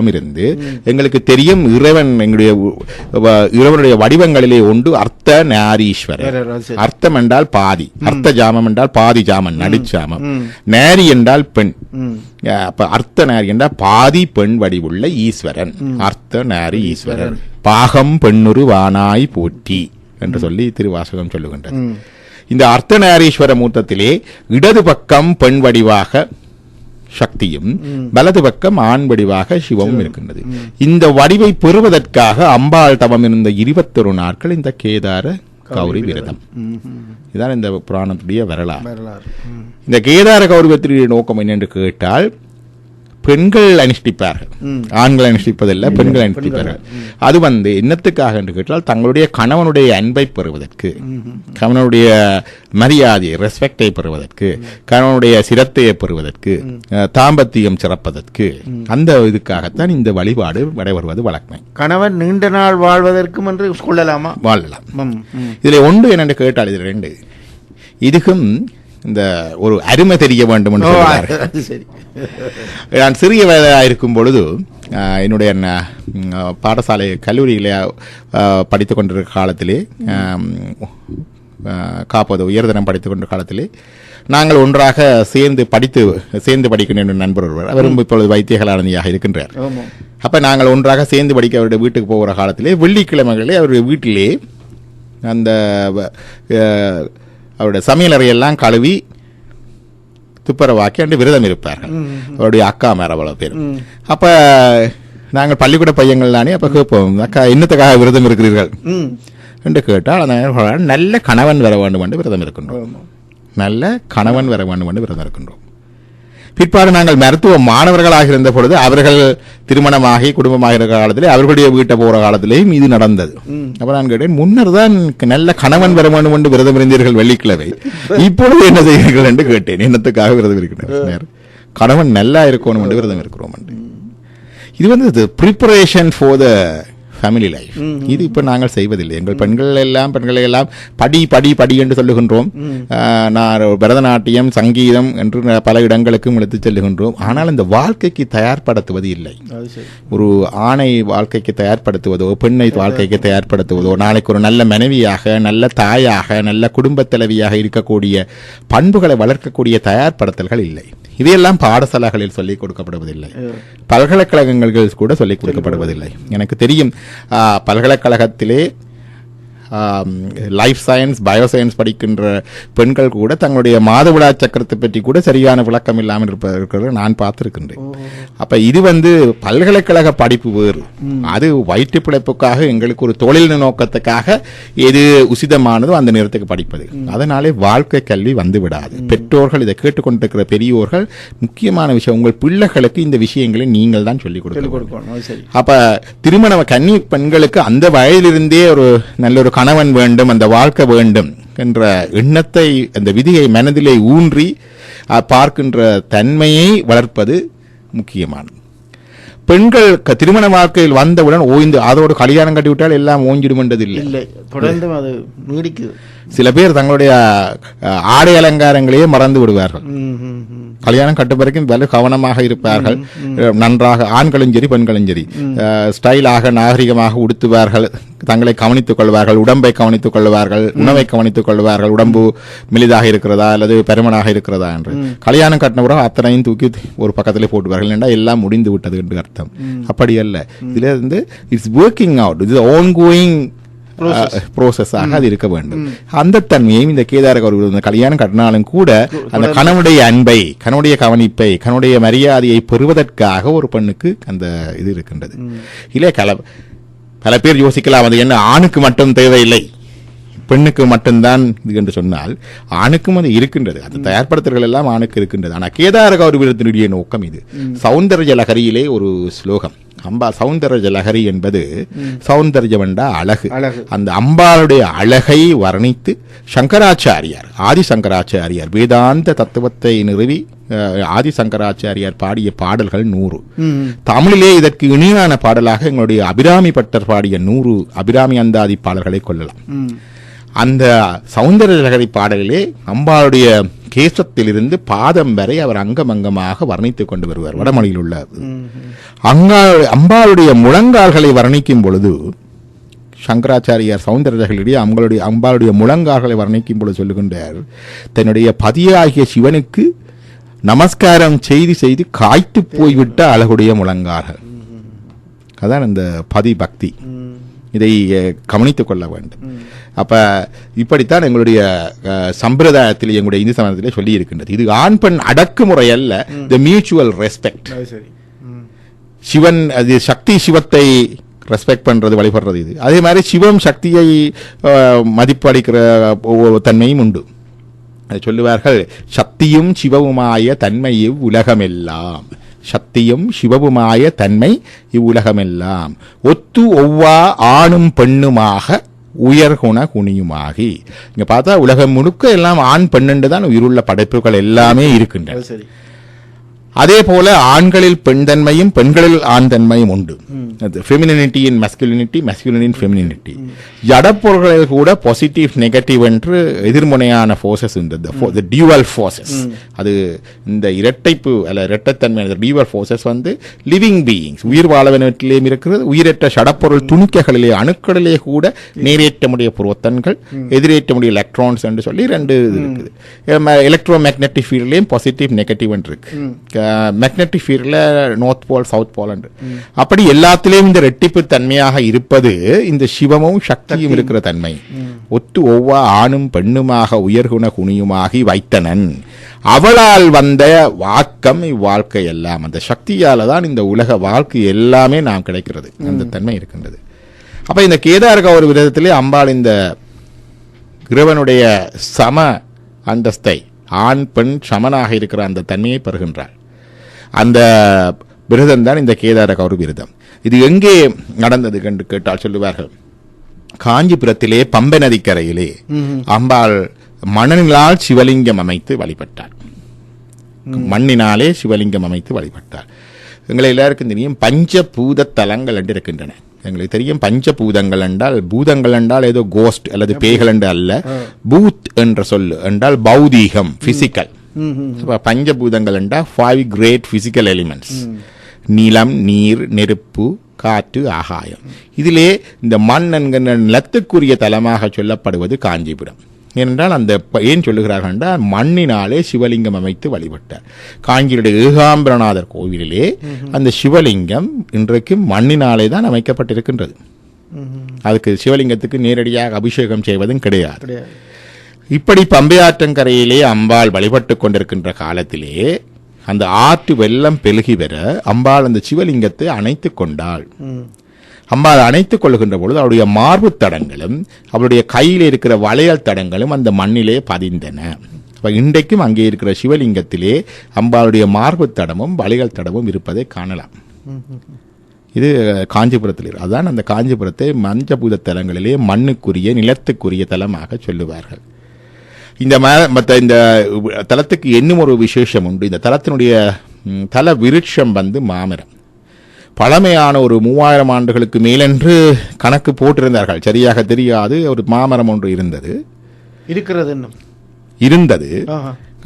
இருந்து எங்களுக்கு தெரியும் இறைவன் இறைவனுடைய வடிவங்களிலே ஒன்று அர்த்த நாரீஸ்வரர். அர்த்தம் என்றால் பாதி, அர்த்த ஜாமம் என்றால் பாதி ஜாமம், நடுச்சாமம். நாரி என்றால் பெண். அப்ப அர்த்த நாரி என்றால் பாதி பெண் வடிவுள்ள ஈஸ்வரன், அர்த்த நாரி ஈஸ்வரன். பாகம் பெண்ணுரு வானாய் போற்றி என்று சொல்லி திருவாசகம் சொல்லுகின்றது. இந்த அர்த்த நாரீஸ்வர மூர்த்தத்திலே இடது பக்கம் பெண் வடிவாக சக்தியும் வலது பக்கம் ஆண் வடிவாக சிவமும் இருக்கின்றது. இந்த வடிவை பெறுவதற்காக அம்பாள் தவம் இருந்த 21 நாட்கள் இந்த கேதார கௌரி விரதம். இதுதான் இந்த புராணத்துடைய வரலாறு. இந்த கேதார கௌரி விரதத்துடைய நோக்கம் என்னென்று கேட்டால், பெண்கள் அனுஷ்டிப்பார்கள், ஆண்கள் அனுஷ்டிப்பதில்லை, பெண்கள் அனுஷ்டிப்பார்கள். அது என்னத்துக்காக என்று கேட்டால், தங்களுடைய கணவனுடைய அன்பை பெறுவதற்கு, கணவனுடைய மரியாதையை ரெஸ்பெக்டை பெறுவதற்கு, கணவனுடைய சிரத்தையை பெறுவதற்கு, தாம்பத்தியம் சிறப்பதற்கு, அந்த இதுக்காகத்தான் இந்த வழிபாடு நடைபெறுவது வழக்கம். கணவன் நீண்ட நாள் வாழ்வதற்கும் என்று கொள்ளலாமா? வாழலாம். இதுல ஒன்று என்னென்று கேட்டால், இது ரெண்டு இதுக்கும் இந்த ஒரு அருமை தெரிய வேண்டும் என்று சொல்றாரு. நான் சிறிய வயதாக இருக்கும் பொழுது என்னுடைய பாடசாலை கல்லூரியிலே படித்துக் கொண்டிருக்கிற காலத்திலே, காப்பது உயர்தரம் படித்துக் கொண்ட காலத்திலே நாங்கள் ஒன்றாக சேர்ந்து படிக்கின்ற நண்பர் ஒருவர், அவரும் இப்பொழுது வைத்தியகலாநிதியாக இருக்கின்றார். அப்ப நாங்கள் ஒன்றாக சேர்ந்து படிக்க அவருடைய வீட்டுக்கு போகிற காலத்திலே வெள்ளிக்கிழமைகளே அவருடைய வீட்டிலே அந்த அவருடைய சமையலறையெல்லாம் கழுவி துப்புரவாக்கி அன்று விரதம் இருப்பார்கள். அவருடைய அக்கா மேற அவ்வளவு பேர். அப்ப நாங்கள் பள்ளிக்கூட பையங்கள் தானே, அப்ப கேட்போம், அக்கா என்னத்துக்காக விரதம் இருக்கிறீர்கள் என்று கேட்டால், அந்த நல்ல கணவன் வர வேண்டும் என்று விரதம் இருக்கின்றோம், நல்ல கணவன் வர வேண்டும் என்று விரதம் இருக்கின்றோம். பிற்பாடு நாங்கள் மருத்துவ மாணவர்களாக இருந்த பொழுது, அவர்கள் திருமணமாகி குடும்பமாக இருக்கிற காலத்திலே, அவர்களுடைய வீட்டை போகிற காலத்திலேயும் இது நடந்தது. அப்ப நான் கேட்டேன், முன்னர் தான் நல்ல கணவன் வர வேண்டும் என்று விரதம் இருந்தீர்கள் வெள்ளிக்கிழமை, இப்பொழுது என்ன செய்கிறீர்கள் என்று கேட்டேன். என்னத்துக்காக விரதம் இருக்கிறேன்? கணவன் நல்லா இருக்கணும் என்று விரதம் இருக்கிறோம். இது preparation for the family life. இது இப்ப நாங்கள் செய்வதில்லை. எங்கள் பெண்களை எல்லாம் படி என்று சொல்லுகின்றோம். நான் பரதநாட்டியம், சங்கீதம் என்று பல இடங்களுக்கும் எடுத்துச் செல்லுகின்றோம். ஆனால் இந்த வாழ்க்கைக்கு தயார்படுத்துவது இல்லை. ஒரு ஆணை வாழ்க்கைக்கு தயார்படுத்துவதோ, பெண்ணை வாழ்க்கைக்கு தயார்படுத்துவதோ, நாளைக்கு ஒரு நல்ல மனைவியாக, நல்ல தாயாக, நல்ல குடும்ப தலைவியாக இருக்கக்கூடிய பண்புகளை வளர்க்கக்கூடிய தயார்படுத்தல்கள் இல்லை. இதையெல்லாம் பாடசாலைகளில் சொல்லிக் கொடுக்கப்படுவதில்லை, பல்கலைக்கழகங்கள் கூட சொல்லிக் கொடுக்கப்படுவதில்லை. எனக்கு தெரியும், பல்கலைக்கழகத்திலே லைஃப் சயின்ஸ், பயோசயின்ஸ் படிக்கின்ற பெண்கள் கூட தங்களுடைய மாதவிடா சக்கரத்தை பற்றி கூட சரியான விளக்கம் இல்லாமல் இருப்பதற்கு நான் பார்த்திருக்கின்றேன். அப்ப இது பல்கலைக்கழக படிப்பு வேறு, அது வயிற்று பிழைப்புக்காக, எங்களுக்கு ஒரு தொழில் நோக்கத்துக்காக எது உசிதமானதோ அந்த நேரத்துக்கு படிப்பது. அதனாலே வாழ்க்கை கல்வி வந்து விடாது. பெற்றோர்கள், இதை கேட்டுக்கொண்டிருக்கிற பெரியோர்கள், முக்கியமான விஷயம், உங்கள் பிள்ளைகளுக்கு இந்த விஷயங்களை நீங்கள் தான் சொல்லிக் கொடுக்கணும். அப்ப திருமண கன்னி பெண்களுக்கு அந்த வயதிலிருந்தே ஒரு நல்ல ஒரு கணவன் வேண்டும், அந்த வாழ்க்கை வேண்டும் என்ற எண்ணத்தை, அந்த விதியை மனதிலே ஊன்றி பார்க்கின்ற தன்மையை வளர்ப்பது முக்கியமானது. பெண்கள் திருமண வாழ்க்கையில் வந்தவுடன் ஓய்ந்து அதோடு கல்யாணம் கட்டிவிட்டால் எல்லாம் ஓஞ்சிடும் என்றது இல்லை, தொடர்ந்து அது நீடிக்குது. சில பேர் தங்களுடைய ஆடை அலங்காரங்களையே மறந்து விடுவார்கள். கல்யாணம் கட்டும் வரைக்கும் வெகு கவனமாக இருப்பார்கள். நன்றாக ஆண்களும் சரி பெண்களும் சரி ஸ்டைலாக நாகரிகமாக உடுத்துவார்கள், தங்களை கவனித்துக் கொள்வார்கள், உடம்பை கவனித்துக் கொள்வார்கள், உணவை கவனித்துக் கொள்வார்கள், உடம்பு மெலிதாக இருக்கிறதா அல்லது பெருமனாக இருக்கிறதா என்று. கல்யாணம் கட்டினவுடன் அத்தனையும் தூக்கி ஒரு பக்கத்திலே போட்டுவார்கள், என்றால் எல்லாம் முடிந்து விட்டது என்று அர்த்தம். அப்படி அல்ல. இதுல இருந்து இட்ஸ் ஒர்க்கிங் அவுட், இது ஆன்கோயிங் ப்ரோசஸாக அது இருக்க வேண்டும். அந்த தன்மையும் இந்த கேதார கௌரி கல்யாணம் கட்டினாலும் கூட அந்த கணவனுடைய அன்பை, கணவனுடைய கவனிப்பை, கணவனுடைய மரியாதையை பெறுவதற்காக ஒரு பெண்ணுக்கு அந்த இது இருக்கின்றது. இல்லை, பல பேர் யோசிக்கலாம், அது என்ன ஆணுக்கு மட்டும் தேவையில்லை, பெண்ணுக்கு மட்டும்தான் இது என்று சொன்னால், ஆணுக்கும் அது இருக்கின்றது. அந்த தயார்படுத்தல்கள் எல்லாம் ஆணுக்கு இருக்கின்றது. ஆனால் கேதார கௌரி விரதத்தினுடைய நோக்கம் இது. சௌந்தர்ய லகரியிலே ஒரு ஸ்லோகம், அம்பா சௌந்தர்ய லகரி என்பது சௌந்தர்யம் என்ற அழகு. அந்த அம்பாளுடைய அழகை வர்ணித்து சங்கராச்சாரியார், ஆதிசங்கராச்சாரியார் வேதாந்த தத்துவத்தை நிறுவி ஆதிசங்கராச்சாரியார் பாடிய பாடல்கள் 100. தமிழிலே இதற்கு இணையான பாடலாக எங்களுடைய அபிராமி பட்டர் பாடிய 100 அபிராமி அந்தாதி பாடல்களை கொள்ளலாம். அந்த சௌந்தர்ய லகரி பாடலிலே அம்பாளுடைய கேசத்திலிருந்து பாதம் வரை அவர் அங்கமங்கமாக வர்ணித்துக் கொண்டு வருவார். வடமொழியில் உள்ள அம்பாளுடைய முழங்கால்களை வர்ணிக்கும் பொழுது சங்கராச்சாரியார் சௌந்தரர்களிடையே அம்பாளுடைய முழங்கால்களை வர்ணிக்கும் பொழுது சொல்லுகின்றார், தன்னுடைய பதியாகிய சிவனுக்கு நமஸ்காரம் செய்து செய்து காய்த்து போய்விட்ட அழகுடைய முழங்கால்கள். அதான் இந்த பதி பக்தி. இதை கவனித்துக் கொள்ள வேண்டும். அப்ப இப்படித்தான் எங்களுடைய சம்பிரதாயத்தில், எங்களுடைய இந்து சமயத்திலே சொல்லி இருக்கின்றது. இது ஆண் பெண் அடக்குமுறை அல்ல, தி மியூச்சுவல் ரெஸ்பெக்ட். சிவன் அது சக்தி சிவத்தை ரெஸ்பெக்ட் பண்றது, வழிபடுறது. இது அதே மாதிரி சிவம் சக்தியை மதிப்பளிக்கிற தன்மையும் உண்டு. அதை சொல்லுவார்கள், சக்தியும் சிவவுமாய தன்மை இவ்வுலகமெல்லாம். சக்தியும் சிவவுமாய தன்மை இவ்வுலகமெல்லாம் ஒத்து ஒவ்வா ஆணும் பெண்ணுமாக உயர்குண குணியுமாகி. இங்க பார்த்தா உலகம் முழுக்க எல்லாம் ஆண் பெண்ணுண்டு தான் உயிருள்ள படைப்புகள் எல்லாமே இருக்கின்றன. அதே போல ஆண்களில் பெண் தன்மையும் பெண்களில் ஆண் தன்மையும் உண்டு. ஃபெமினினிட்டி இன் மஸ்குலினிட்டி, மஸ்குலின் இன் ஃபெமினினிட்டி. ஜடப்பொருள்களில் கூட பாசிட்டிவ் நெகட்டிவ் என்று எதிர்முனையான ஃபோர்ஸஸ் உண்டு. தி டியூவல் ஃபோர்ஸஸ். அது இந்த இரட்டைப்பு அல்ல இரட்டைத்தன்மை டியூவல் ஃபோர்ஸஸ் லிவிங் பீயிங்ஸ், உயிர் வாழவனத்திலேயும் இருக்கிறது. உயிரற்ற சடப்பொருள் துணிக்கைகளிலே அணுக்களிலே கூட நேரேற்றமுடைய புரோத்தன்கள், எதிரேற்றமுடைய எலக்ட்ரான்ஸ் என்று சொல்லி ரெண்டு இருக்குது. எலக்ட்ரோ மேக்னெட்டிக் ஃபீல்ட்லேயும் பாசிட்டிவ் நெகட்டிவ் இருக்கு. மேக்னெட்டிக் ஃபீல்ட்ல நார்த் போல் சவுத் போல் என்று. அப்படி எல்லாத்திலேயும் இந்த ரெட்டிப்பு தன்மையாக இருப்பது இந்த சிவமும் சக்தியும் இருக்கிற தன்மை. ஒத்து ஒவ்வா ஆணும் பெண்ணுமாக உயர்குண குணியுமாகி வைத்தனன். அவளால் வந்த வாக்கம் இவ்வாழ்க்கை எல்லாம். அந்த சக்தியால தான் இந்த உலக வாழ்க்கை எல்லாமே நாம் கிடைக்கிறது. அந்த தன்மை இருக்கின்றது. அப்ப இந்த கேதாரக ஒரு விதத்திலே அம்பாள் இந்த இறைவனுடைய சம அந்தஸ்தை, ஆண் பெண் சமனாக இருக்கிற அந்த தன்மையை பெறுகின்றாள். அந்த விரதம் தான் இந்த கேதார கௌரி விரதம். இது எங்கே நடந்தது என்று கேட்டால் சொல்லுவார்கள், காஞ்சிபுரத்திலே பம்பை நதிக்கரையிலே அம்பாள் மண்ணினால் சிவலிங்கம் அமைத்து வழிபட்டார். மண்ணினாலே சிவலிங்கம் அமைத்து வழிபட்டார். எங்களை எல்லாருக்கும் தெரியும் பஞ்சபூத தலங்கள் என்று இருக்கின்றன. எங்களுக்கு தெரியும் பஞ்சபூதங்கள் என்றால், பூதங்கள் என்றால் ஏதோ கோஸ்ட் அல்லது பேய்கள் என்று அல்ல. பூத் என்ற சொல்லு என்றால் பௌதீகம், பிசிக்கல். பஞ்சபூதங்கள் என்றால் 5 கிரேட் பிசிக்கல் எலிமெண்ட்ஸ். நிலம், நீர், நெருப்பு, காற்று, ஆகாயம். இதிலே இந்த மண் என்கிற நிலத்துக்குரிய தலமாக சொல்லப்படுவது காஞ்சிபுரம். ஏனென்றால் அந்த ஏன் சொல்லுகிறார்கள் என்றால், மண்ணினாலே சிவலிங்கம் அமைத்து வழிபட்டார். காஞ்சியுடைய ஏகாம்பரநாதர் கோவிலிலே அந்த சிவலிங்கம் இன்றைக்கு மண்ணினாலே தான் அமைக்கப்பட்டிருக்கின்றது. அதுக்கு சிவலிங்கத்துக்கு நேரடியாக அபிஷேகம் செய்வதும் கிடையாது. இப்படி பம்பை ஆற்றங்கரையிலே அம்பாள் வழிபட்டு கொண்டிருக்கின்ற காலத்திலே அந்த ஆற்று வெள்ளம் பெருகி வர அம்பாள் அந்த சிவலிங்கத்தை அணைத்துக் கொண்டாள். அம்பாள் அணைத்துக் கொள்கின்ற பொழுது அவருடைய மார்பு தடங்களும் அவருடைய கையில் இருக்கிற வளையல் தடங்களும் அந்த மண்ணிலே பதிந்தன. இன்றைக்கும் அங்கே இருக்கிற சிவலிங்கத்திலே அம்பாளுடைய மார்பு தடமும் வளையல் தடமும் இருப்பதை காணலாம். இது காஞ்சிபுரத்தில். அதான் அந்த காஞ்சிபுரத்தை மஞ்சபூத தலங்களிலே மண்ணுக்குரிய நிலத்துக்குரிய தலமாக சொல்லுவார்கள். இந்த தலத்துக்கு இன்னும் ஒரு விசேஷம் உண்டு. இந்த தலத்தினுடைய தல விருட்சம் மாமரம். பழமையான ஒரு 3000 ஆண்டுகளுக்கு மேலென்று கணக்கு போட்டிருந்தார்கள், சரியாக தெரியாது. ஒரு மாமரம் ஒன்று இருந்தது.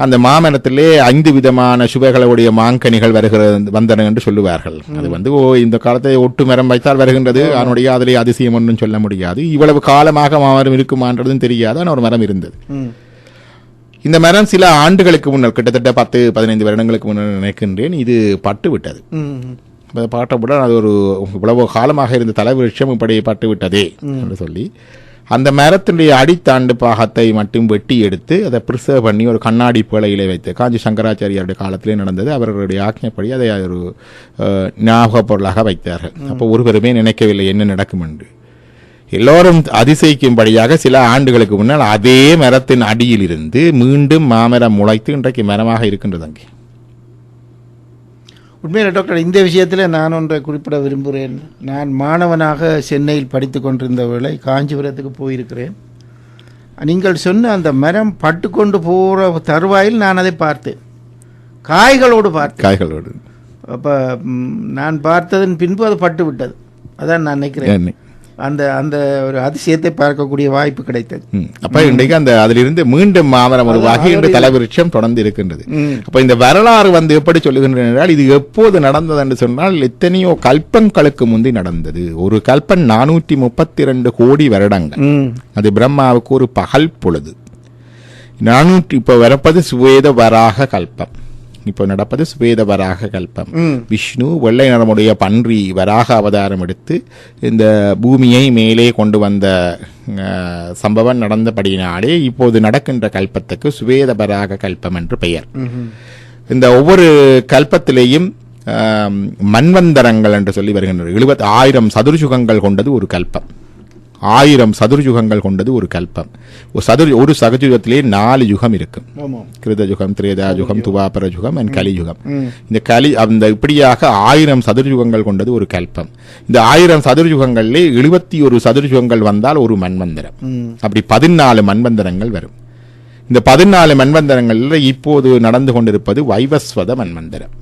அந்த மாமரத்திலே 5 விதமான சுவைகளுடைய மாங்கனிகள் வந்தன என்று சொல்லுவார்கள். அது இந்த காலத்தை ஒட்டு மரம் வைத்தால் வருகின்றது. அதனுடைய அதிலே அதிசயம் ஒன்றும் சொல்ல முடியாது. இவ்வளவு காலமாக மாமரம் இருக்குமான்றதும் தெரியாது. ஆனால் ஒரு மரம் இருந்தது. இந்த மரம் சில ஆண்டுகளுக்கு முன்னர், கிட்டத்தட்ட 10-15 வருடங்களுக்கு முன்னர் நினைக்கின்றேன், இது பட்டு விட்டது. பாட்டவுடன் அது ஒரு இவ்வளவு காலமாக இருந்த தலைவிருட்சம் இப்படி பட்டு விட்டதே என்று சொல்லி அந்த மரத்தினுடைய அடித்தாண்டு பாகத்தை மட்டும் வெட்டி எடுத்து அதை பிரிசர்வ் பண்ணி ஒரு கண்ணாடி பேழையிலே வைத்து, காஞ்சி சங்கராச்சாரியாருடைய காலத்திலே நடந்தது. அவர்களுடைய ஆக்ஞைப்படி அதை ஒரு ஞாபக பொருளாக வைத்தார்கள். அப்போ ஒருவருமே நினைக்கவில்லை என்ன நடக்கும் என்று. எல்லோரும் அதிசயிக்கும்படியாக சில ஆண்டுகளுக்கு முன்னால் அதே மரத்தின் அடியில் இருந்து மீண்டும் மாமரம் முளைத்து இன்றைக்கு மரமாக இருக்கின்றது அங்கே. உண்மையில டாக்டர், இந்த விஷயத்தில் நான் ஒன்றை குறிப்பிட விரும்புகிறேன். நான் மாணவனாக சென்னையில் படித்து கொண்டிருந்த வேளை காஞ்சிபுரத்துக்கு போயிருக்கிறேன். நீங்கள் சொன்ன அந்த மரம் பட்டு கொண்டு போகிற தருவாயில் நான் அதை பார்த்தேன், காய்களோடு காய்களோடு. அப்போ நான் பார்த்ததன் பின்பு அது பட்டு விட்டது. அதான் நான் நினைக்கிறேன். அந்த அந்த ஒரு அதிசயத்தை பார்க்கக்கூடிய வாய்ப்பு கிடைத்தது. அப்ப இன்றைக்கு அந்த அதிலிருந்து மீண்டும் மாமரம் உருவாகி இன்று தலைவிருட்சம் தொடர்ந்து இருக்கின்றது. அப்ப இந்த வரலாறு எப்படி சொல்லுகின்றன என்றால், இது எப்போது நடந்தது என்று சொன்னால் எத்தனையோ கல்பங்களுக்கு முந்தி நடந்தது. ஒரு கல்பன் 432 கோடி வருடங்கள். அது பிரம்மாவுக்கு ஒரு பகல் பொழுது. 400 இப்ப வரப்பது சுவேத வராக கல்பம். இப்போ நடப்பது சுவேத வராக கல்பம். விஷ்ணு வெள்ளை நிறமுடைய பன்றி வராக அவதாரம் எடுத்து இந்த பூமியை மேலே கொண்டு வந்த சம்பவம் நடந்தபடியினாலே இப்போது நடக்கின்ற கல்பத்துக்கு சுவேத வராக கல்பம் என்று பெயர். இந்த ஒவ்வொரு கல்பத்திலேயும் மன்வந்தரங்கள் என்று சொல்லி வருகின்றன. 70,000 சதுர்யுகங்கள் கொண்டது ஒரு கல்பம். 1000 சதுர்யுகங்கள் கொண்டது ஒரு கல்பம். ஒரு சதுர்யுகத்திலே 4 யுகம் இருக்கும். கிருத யுகம், திரேதா யுகம், துவாபர யுகம், கலியுகம். இந்த அந்த இப்படியாக 1000 சதுர்யுகங்கள் கொண்டது ஒரு கல்பம். இந்த 1000 சதுர்யுகங்களிலே 71 சதுர்யுகங்கள் வந்தால் ஒரு மன்வந்தரம். அப்படி 14 மன்வந்தரங்கள் வரும். இந்த 14 மன்வந்தரங்களில் இப்போது நடந்து கொண்டிருப்பது வைவஸ்வத மன்வந்தரம்.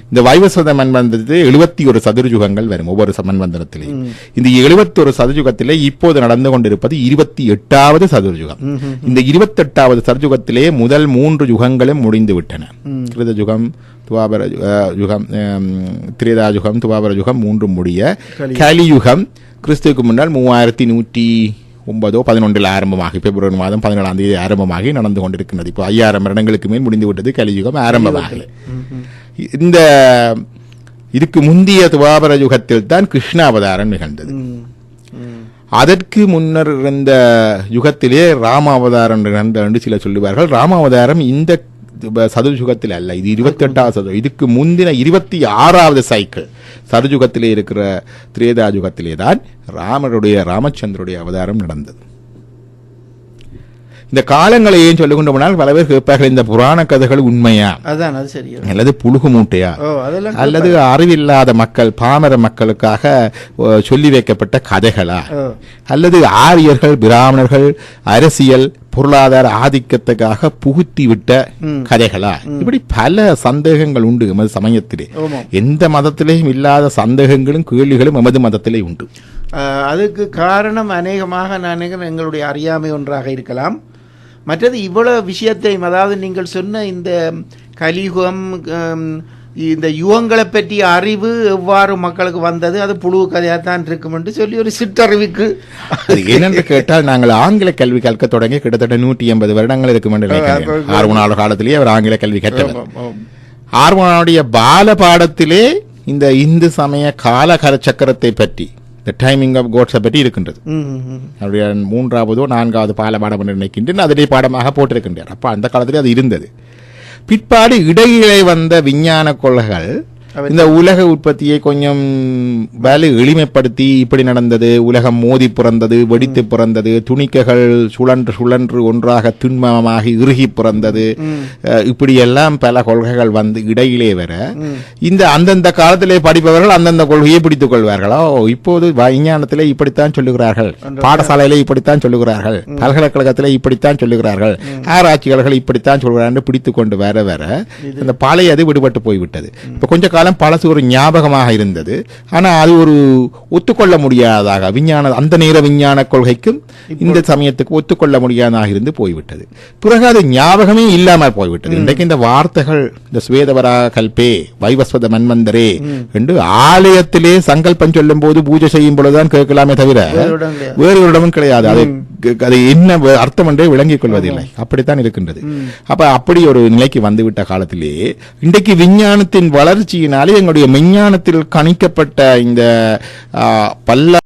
இந்த வைவஸ்வத மன்வந்தரத்திலே 71 சதுர்யுகங்கள் வரும் ஒவ்வொரு மன்வந்தரத்திலே. இந்த 71 சதுர்யுகத்திலே இப்போது நடந்து கொண்டிருப்பது 28வது சதுர்யுகம். இந்த 28வது சதுர்யுகத்திலே முதல் 3 யுகங்களும் முடிந்து விட்டன. கிருத யுகம், துவாபர யுகம், திரேதா யுகம், துவாபர யுகம் 3 முடிய கலியுகம் கிறிஸ்துவுக்கு முன்னால் 3109-11 ஆரம்பமாகி பிப்ரவரி மாதம் 17ஆம் தேதி ஆரம்பமாகி நடந்து கொண்டிருக்கிறது. இப்போ 5000 வருடங்களுக்கு மேல் முடிந்து விட்டது கலியுகம் ஆரம்பமாகி. இந்த இதுக்கு முந்தைய துவாபர யுகத்தில் தான் கிருஷ்ணாவதாரம் நிகழ்ந்தது. அதற்கு முன்னர் இருந்த யுகத்திலே ராமாவதாரம் நிகழ்ந்த என்று சிலர் சொல்லுவார்கள். ராமாவதாரம் இந்த சதுர்யுகத்தில் அல்ல, இது 28வது சதுர்யுகம். இதுக்கு முந்தின 26வது சைக்கிள் சதுர்யுகத்திலே இருக்கிற திரேதா யுகத்திலே தான் ராமச்சந்திரனுடைய அவதாரம் நடந்தது. இந்த காலங்களை ஏன் சொல்லுகின்ற போனால் பல பேர் கேட்பார்கள், இந்த புராண கதைகள் உண்மையா அல்லது புழுகு மூட்டையா அல்லது அறிவில்லாத மக்கள் பாமர மக்களுக்காக சொல்லி வைக்கப்பட்ட கதைகளா அல்லது ஆரியர்கள் பிராமணர்கள் அரசியல் பொருளாதார ஆதிக்கத்துக்காக புகுத்தி விட்ட கதைகளா? இப்படி பல சந்தேகங்கள் உண்டு எமது சமயத்திலே. எந்த மதத்திலேயும் இல்லாத சந்தேகங்களும் கேள்விகளும் எமது மதத்திலே உண்டு. அதுக்கு காரணம் அநேகமாக நான் எங்களுடைய அறியாமை ஒன்றாக இருக்கலாம். மற்றது இவ்வளவு விஷயத்தையும், அதாவது நீங்கள் சொன்ன இந்த கலியுகம், இந்த யுகங்களை பற்றிய அறிவு எவ்வாறு மக்களுக்கு வந்தது, அது புழு கதையாத்தான் இருக்கும் என்று சொல்லி ஒரு சிற்றறிவுக்கு ஏனென்று கேட்டால், நாங்கள் ஆங்கில கல்வி கற்க தொடங்கி கிட்டத்தட்ட 180 வருடங்கள் இருக்கும் என்று நினைக்கிறேன். ஆர்வனாளர் காலத்திலேயே அவர் ஆங்கில கல்வி கற்றவர். ஆர்வனுடைய பால பாடத்திலே இந்த இந்து சமய கால சக்கரத்தை பற்றி, The Timing of Gods பற்றி இருக்கின்றது. அவருடைய 3வது 4வது பால பாடம் என்று நினைக்கின்றேன். அதிலே பாடமாக போட்டிருக்கின்றார். அப்ப அந்த காலத்திலே அது இருந்தது. பிற்பாடு இடையிலே வந்த விஞ்ஞான கொள்கைகள் இந்த உலக உற்பத்தியை கொஞ்சம் வேலை எளிமைப்படுத்தி, இப்படி நடந்தது, உலகம் மோதி பிறந்தது, வெடித்து பிறந்தது, துணிக்கைகள் சுழன்று ஒன்றாக திண்மமாகி இறுகி பிறந்தது, இப்படியெல்லாம் பல கொள்கைகள் வந்து இடையிலே வர இந்த அந்தந்த காலத்திலே படிப்பவர்கள் அந்தந்த கொள்கையை பிடித்துக் கொள்வார்களோ. இப்போது விஞ்ஞானத்திலே இப்படித்தான் சொல்லுகிறார்கள், பாடசாலையிலே இப்படித்தான் சொல்லுகிறார்கள், பல்கலைக்கழகத்திலே இப்படித்தான் சொல்லுகிறார்கள், ஆராய்ச்சியாளர்கள் இப்படித்தான் சொல்கிறார்கள் பிடித்துக் கொண்டு வர வர அந்த பழைய அது விடுபட்டு போய்விட்டது. இப்ப கொஞ்ச காலம் பழசு ஒரு ஞாபகமாக இருந்தது. ஆனா அது ஒரு ஒத்துக்கொள்ள முடியாததாக, விஞ்ஞான அந்த நேர விஞ்ஞான கொள்கைக்கும் இந்த சமயத்துக்கு ஒத்துக்கொள்ள முடியாததாக இருந்து போய்விட்டது. பிறகு அது ஞாபகமே இல்லாமல் போய்விட்டது. இன்றைக்கு இந்த வார்த்தைகள், இந்த சுவேதவரா கல்பே, வைவஸ்வத மன்வந்தரே என்று ஆலயத்திலே சங்கல்பம் சொல்லும் போது பூஜை செய்யும் பொழுதுதான் கேட்கலாமே தவிர வேறு ஒரு இடமும் கிடையாது. அது என்ன அர்த்தம் என்றே விளங்கிக் கொள்வதில்லை. அப்படித்தான் இருக்கின்றது. அப்ப அப்படி ஒரு நிலைக்கு வந்துவிட்ட காலத்திலே இன்றைக்கு விஞ்ஞானத்தின் வளர்ச்சியினாலே எங்களுடைய விஞ்ஞானத்தில் கணிக்கப்பட்ட இந்த பல்ல